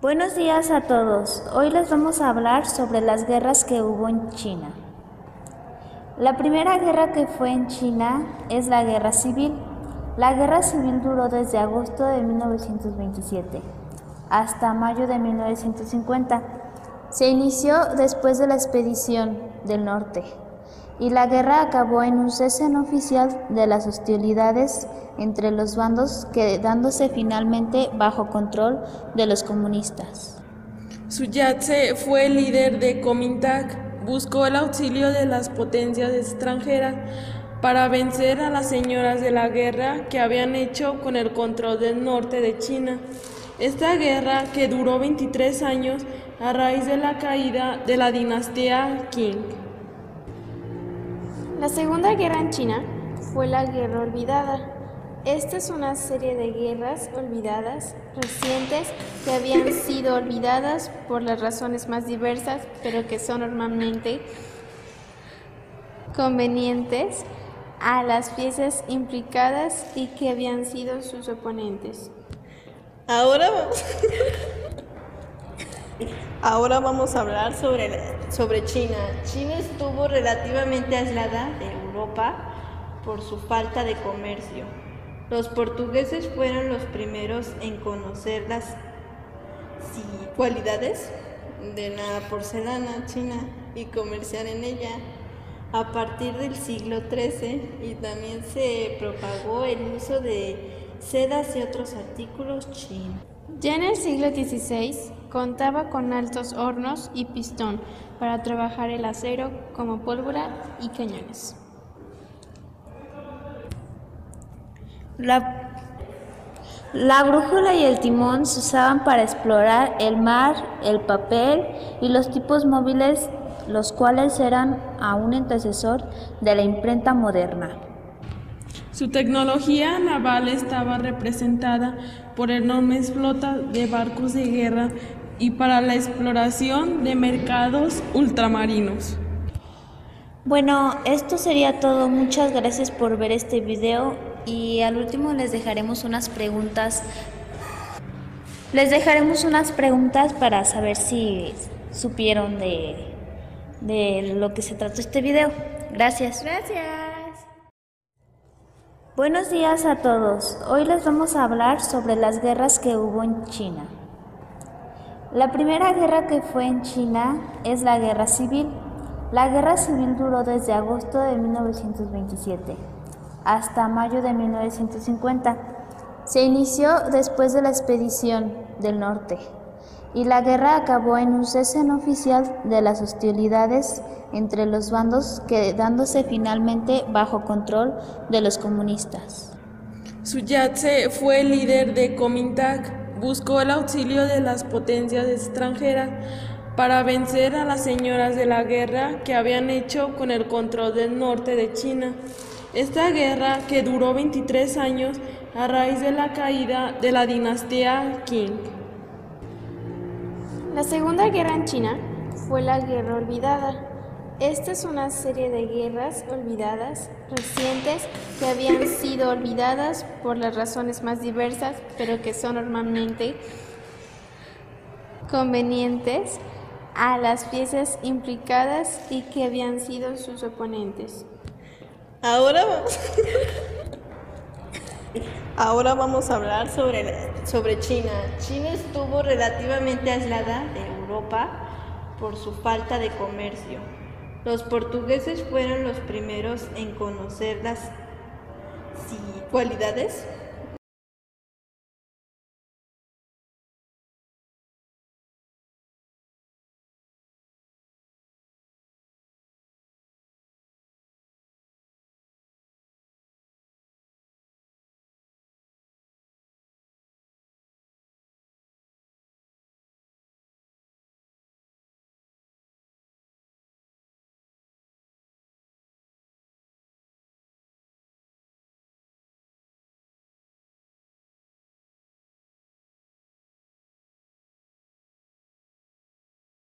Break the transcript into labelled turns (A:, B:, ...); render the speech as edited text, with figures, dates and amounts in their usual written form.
A: Buenos días a todos. Hoy les vamos a hablar sobre las guerras que hubo en China. La primera guerra que fue en China es la Guerra Civil. La Guerra Civil duró desde agosto de 1927 hasta mayo de 1950. Se inició después de la Expedición del Norte y la guerra acabó en un cese no oficial de las hostilidades entre los bandos, quedándose finalmente bajo control de los comunistas.
B: Sun Yat-se fue el líder de Kuomintang. Buscó el auxilio de las potencias extranjeras para vencer a las señoras de la guerra que habían hecho con el control del norte de China. Esta guerra, que duró 23 años a raíz de la caída de la dinastía Qing.
C: La Segunda Guerra en China fue la Guerra Olvidada. Esta es una serie de guerras olvidadas, recientes, que habían sido olvidadas por las razones más diversas, pero que son normalmente convenientes a las piezas implicadas y que habían sido sus oponentes.
D: Ahora vamos a hablar sobre China. China estuvo relativamente aislada de Europa por su falta de comercio. Los portugueses fueron los primeros en conocer las cualidades de la porcelana china y comerciar en ella a partir del siglo XIII, y también se propagó el uso de sedas y otros artículos chinos.
C: Ya en el siglo XVI contaba con altos hornos y pistón para trabajar el acero como pólvora y cañones.
A: La brújula y el timón se usaban para explorar el mar, el papel y los tipos móviles, los cuales eran aún un antecesor de la imprenta moderna.
B: Su tecnología naval estaba representada por enormes flotas de barcos de guerra y para la exploración de mercados ultramarinos.
A: Bueno, esto sería todo. Muchas gracias por ver este video y al último les dejaremos unas preguntas. Para saber si supieron de lo que se trató este video. Gracias. Buenos días a todos. Hoy les vamos a hablar sobre las guerras que hubo en China. La primera guerra que fue en China es la Guerra Civil. La Guerra Civil duró desde agosto de 1927 hasta mayo de 1950. Se inició después de la Expedición del Norte y la guerra acabó en un cese no oficial de las hostilidades entre los bandos, quedándose finalmente bajo control de los comunistas.
B: Sun Yat-se fue el líder de Kuomintang. Buscó el auxilio de las potencias extranjeras para vencer a las señoras de la guerra que habían hecho con el control del norte de China. Esta guerra, que duró 23 años a raíz de la caída de la dinastía Qing.
C: La Segunda Guerra en China fue la Guerra Olvidada. Esta es una serie de guerras olvidadas, recientes, que habían sido olvidadas por las razones más diversas, pero que son normalmente convenientes a las piezas implicadas y que habían sido sus oponentes.
D: Ahora vamos a hablar sobre China. China estuvo relativamente aislada de Europa por su falta de comercio. Los portugueses fueron los primeros en conocer las cualidades